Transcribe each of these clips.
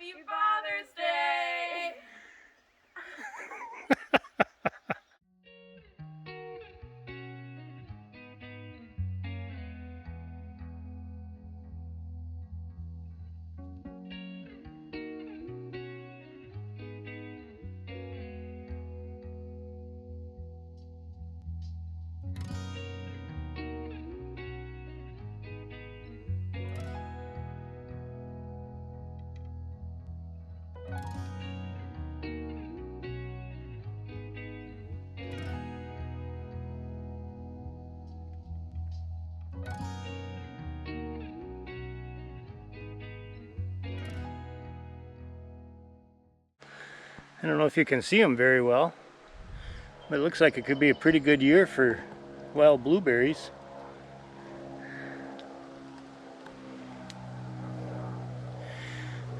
Happy Father's Day! I don't know if you can see them very well, but it looks like it could be a pretty good year for wild blueberries.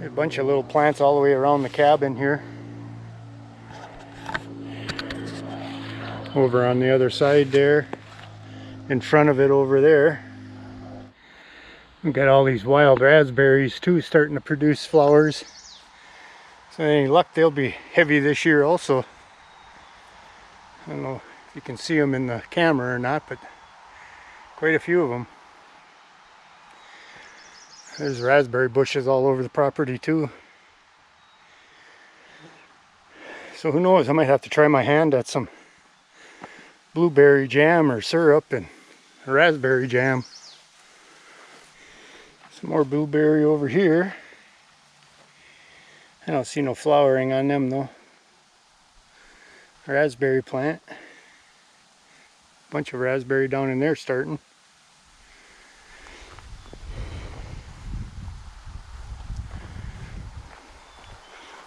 A bunch of little plants all the way around the cabin here. Over on the other side there, in front of it over there. We've got all these wild raspberries too starting to produce flowers. So any luck, they'll be heavy this year also. I don't know if you can see them in the camera or not, but quite a few of them. There's raspberry bushes all over the property too. So who knows, I might have to try my hand at some blueberry jam or syrup and raspberry jam. Some more blueberry over here. I don't see no flowering on them though. Raspberry plant. Bunch of raspberry down in there starting.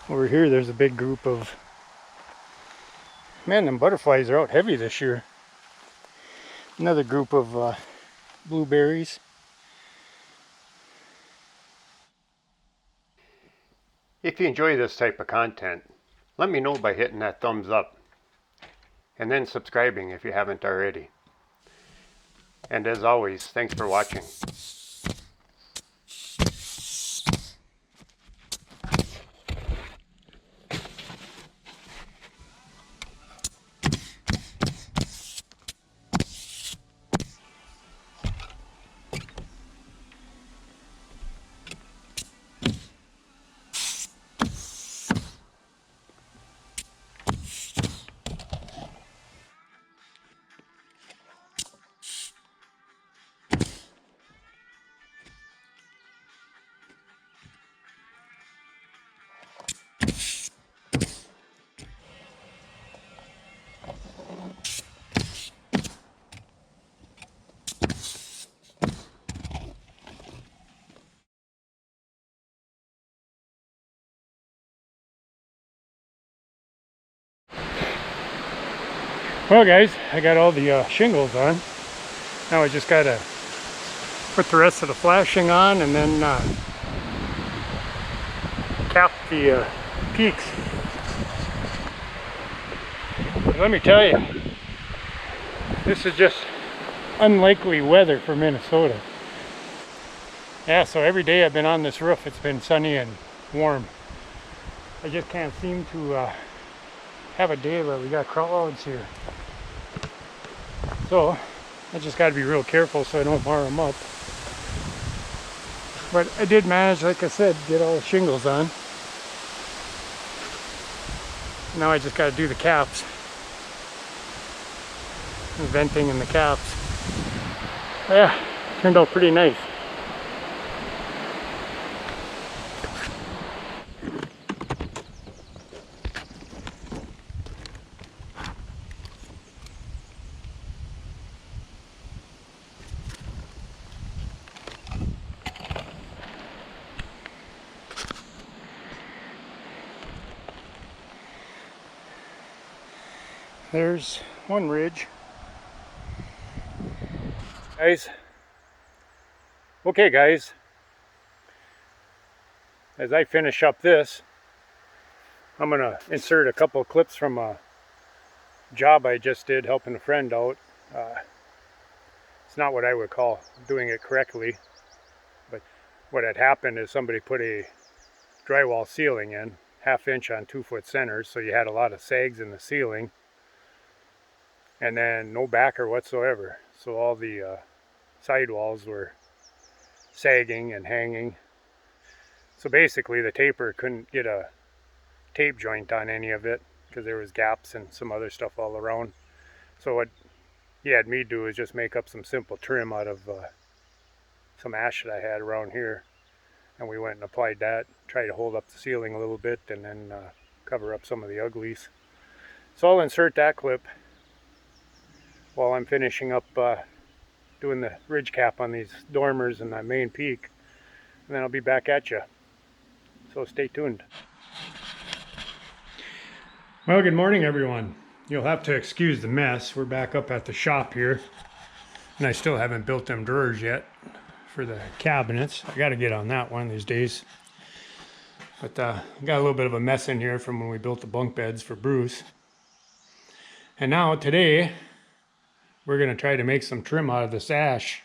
Over here there's a big group of, man, them butterflies are out heavy this year. Another group of blueberries. If you enjoy this type of content, let me know by hitting that thumbs up and then subscribing if you haven't already. And as always, thanks for watching. Well guys, I got all the shingles on. Now I just gotta put the rest of the flashing on and then cap the peaks. But let me tell you, this is just unlikely weather for Minnesota. Yeah, so every day I've been on this roof, it's been sunny and warm. I just can't seem to have a day where we got clouds here. So I just got to be real careful so I don't mar them up. But I did manage, like I said, get all the shingles on. Now I just got to do the caps. The venting and the caps. Yeah, turned out pretty nice. There's one ridge. Okay guys, as I finish up this, I'm gonna insert a couple of clips from a job I just did helping a friend out. It's not what I would call doing it correctly, but what had happened is somebody put a drywall ceiling in, 1/2 inch on 2-foot centers, so you had a lot of sags in the ceiling, and then no backer whatsoever. So all the sidewalls were sagging and hanging. So basically the taper couldn't get a tape joint on any of it because there was gaps and some other stuff all around. So what he had me do is just make up some simple trim out of some ash that I had around here, and we went and applied that, tried to hold up the ceiling a little bit, and then cover up some of the uglies. So I'll insert that clip while I'm finishing up doing the ridge cap on these dormers and that main peak, and then I'll be back at you. So stay tuned. Well, good morning everyone. You'll have to excuse the mess. We're back up at the shop here, and I still haven't built them drawers yet for the cabinets. I got to get on that one of these days. But got a little bit of a mess in here from when we built the bunk beds for Bruce. And now today we're going to try to make some trim out of this ash.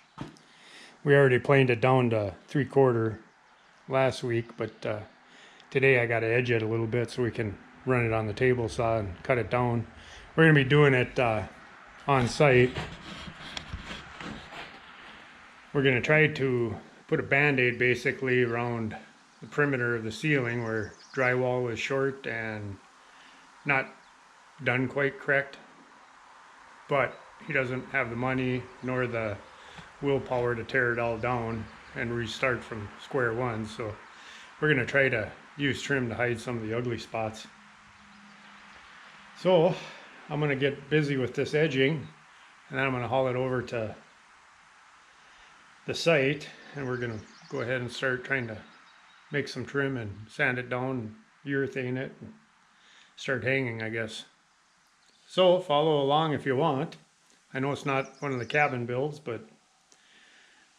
We already planed it down to 3/4 last week, but today I got to edge it a little bit so we can run it on the table saw and cut it down. We're going to be doing it on site. We're going to try to put a band-aid basically around the perimeter of the ceiling where drywall was short and not done quite correct. But he doesn't have the money nor the willpower to tear it all down and restart from square one. So we're going to try to use trim to hide some of the ugly spots. So I'm going to get busy with this edging, and then I'm going to haul it over to the site, and we're going to go ahead and start trying to make some trim and sand it down, urethane it, and start hanging, I guess. So follow along if you want. I know it's not one of the cabin builds, but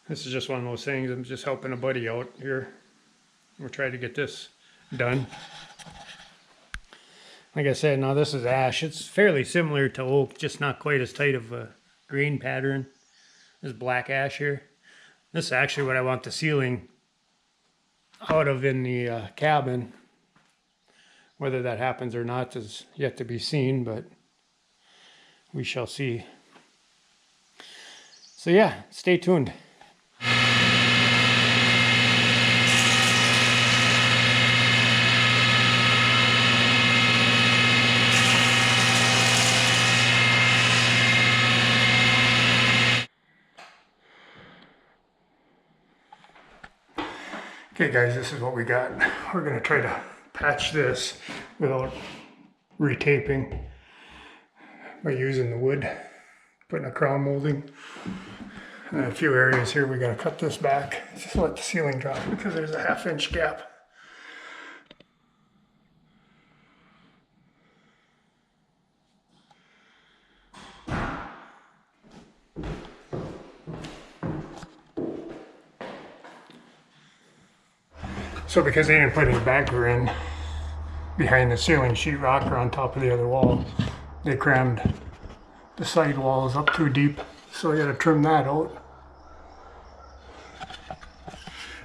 this is just one of those things. I'm just helping a buddy out here. We'll try to get this done. Like I said, now this is ash. It's fairly similar to oak, just not quite as tight of a grain pattern. This black ash here. This is actually what I want the ceiling out of in the cabin. Whether that happens or not is yet to be seen, but we shall see. So yeah, stay tuned. Okay guys, this is what we got. We're going to try to patch this without retaping by using the wood, putting a crown molding. And a few areas here we got to cut this back just to let the ceiling drop because there's a 1/2 inch gap. So because they didn't put any backer in behind the ceiling sheetrock or on top of the other wall, they crammed the side walls up too deep. So I got to trim that out.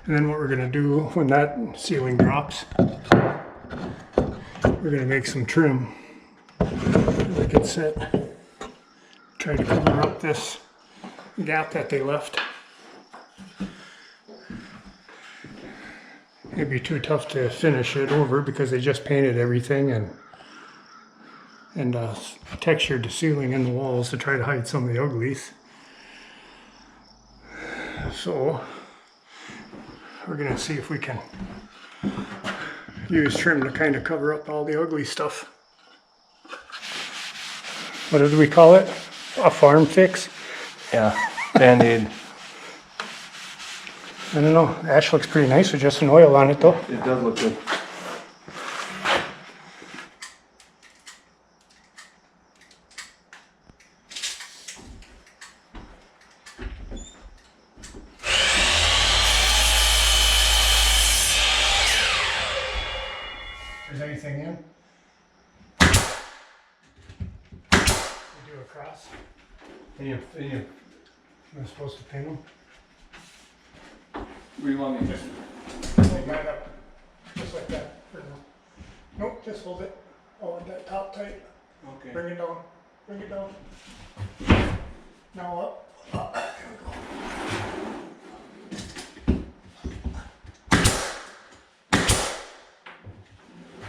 And then what we're going to do when that ceiling drops, we're going to make some trim. Like it said, try to cover up this gap that they left. It'd be too tough to finish it over because they just painted everything and textured the ceiling and the walls to try to hide some of the uglies. So we're going to see if we can use trim to kind of cover up all the ugly stuff. What did we call it? A farm fix? Yeah, Band-Aid. I don't know. The ash looks pretty nice with just an oil on it though. It does look good. Is anything in? We do a cross. And you, Am I supposed to pin them? what do you want me to do? Hold that up. Just like that. just hold it. Hold that top tight. Okay. Bring it down. Bring it down. Now up. Up. There we go.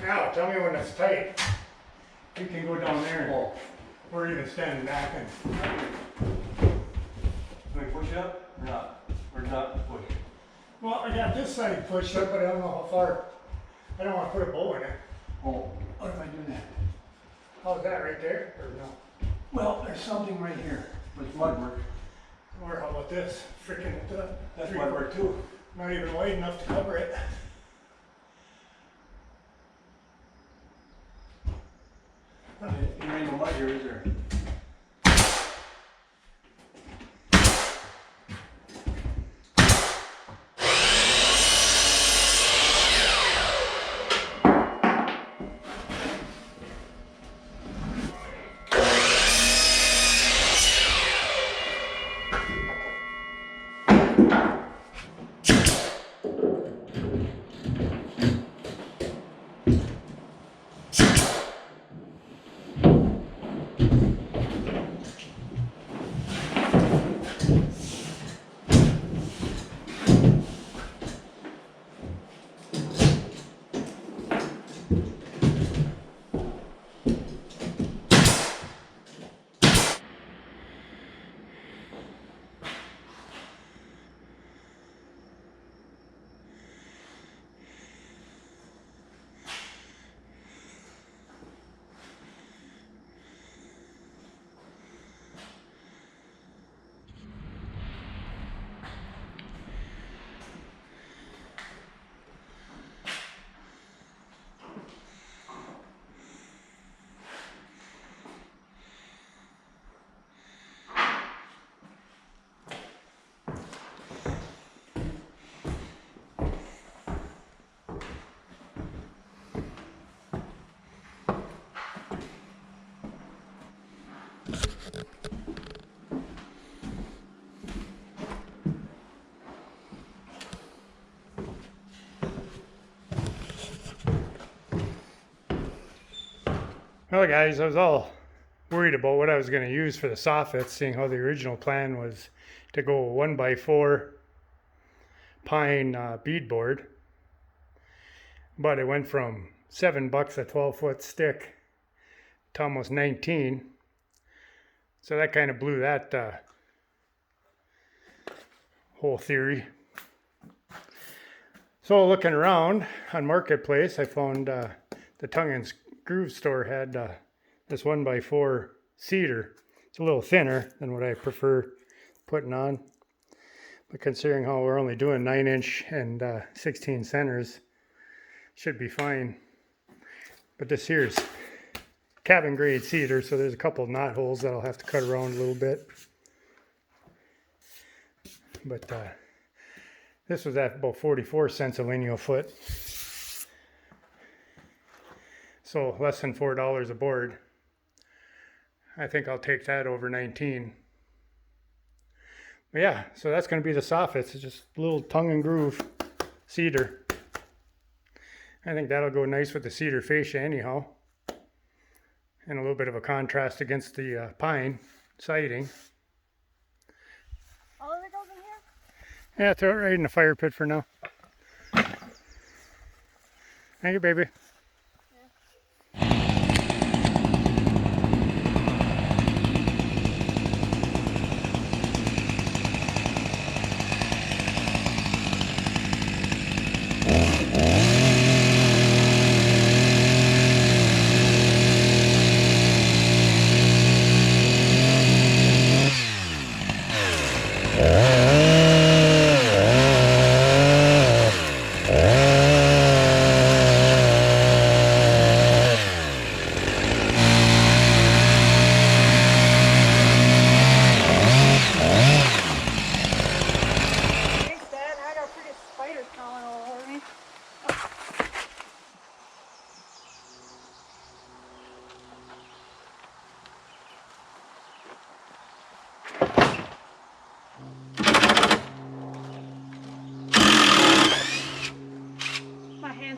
Now, tell me when it's tight. You can go down there. Oh. Or even stand back and. Can we push it up or not? Or not push? Well, I got this side pushed up, but I don't know how far. I don't want to put a bow in it. Oh, what if I do that? How's that right there? Or no? Well, there's something right here. With mud work. Or how about this? Freaking That's mud work too. not even wide enough to cover it. There ain't no mud here, is there? Well guys, I was all worried about what I was going to use for the soffits, seeing how the original plan was to go 1x4 pine beadboard. But it went from $7 a 12-foot stick to almost 19. So that kind of blew that whole theory. So looking around on Marketplace, I found the tongue and groove store had this 1x4 cedar. It's a little thinner than what I prefer putting on, but considering how we're only doing 9-inch and 16 centers, should be fine. But this here's cabin grade cedar, so there's a couple knot holes that I'll have to cut around a little bit. But this was at about 44 cents a lineal foot. So less than $4 a board. I think I'll take that over 19. But yeah, so that's going to be the soffits. It's just a little tongue and groove cedar. I think that'll go nice with the cedar fascia anyhow. And a little bit of a contrast against the pine siding. All of it goes in here? Yeah, throw it right in the fire pit for now. Thank you, baby.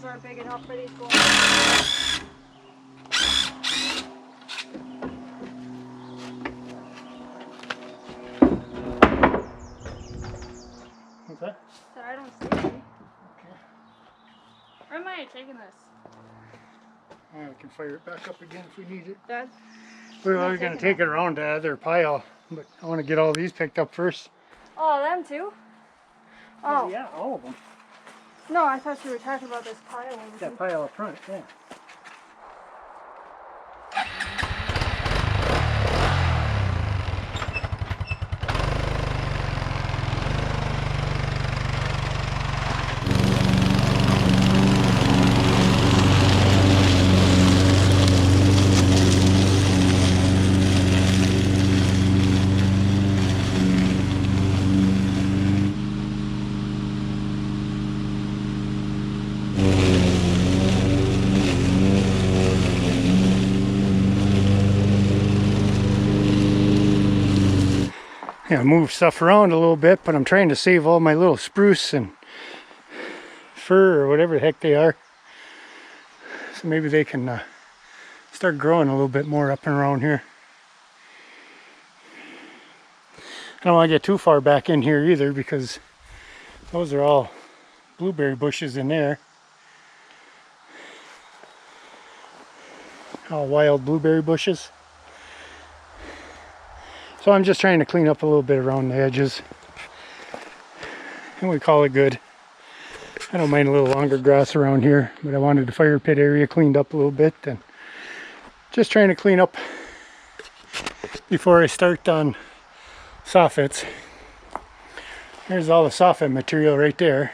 pans aren't big enough for these boys. What's that? So I don't see any. Okay. Where am I taking this? Well, we can fire it back up again if we need it. Dad? We're not going to taking take it around to the other pile, but I want to get all these picked up first. Oh, them too? Oh. Yeah, all of them. No, I thought you were talking about this pile over here. That pile up front, yeah. Yeah, move stuff around a little bit, but I'm trying to save all my little spruce and fir or whatever the heck they are. So maybe they can start growing a little bit more up and around here. I don't want to get too far back in here either because those are all blueberry bushes in there. All wild blueberry bushes. So I'm just trying to clean up a little bit around the edges. And we call it good. I don't mind a little longer grass around here, but I wanted the fire pit area cleaned up a little bit. And just trying to clean up before I start on soffits. Here's all the soffit material right there.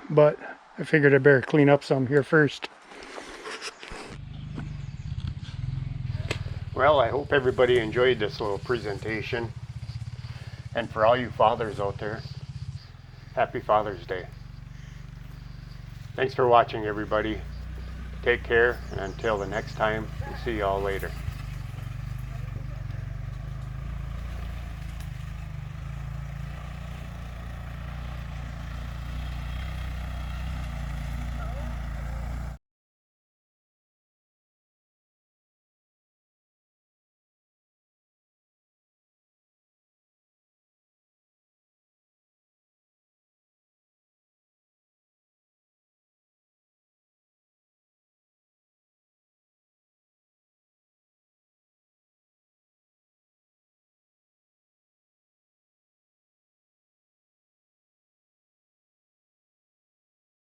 But I figured I better clean up some here first. Well, I hope everybody enjoyed this little presentation. And for all you fathers out there, happy Father's Day. Thanks for watching, everybody. Take care, and until the next time, we'll see you all later.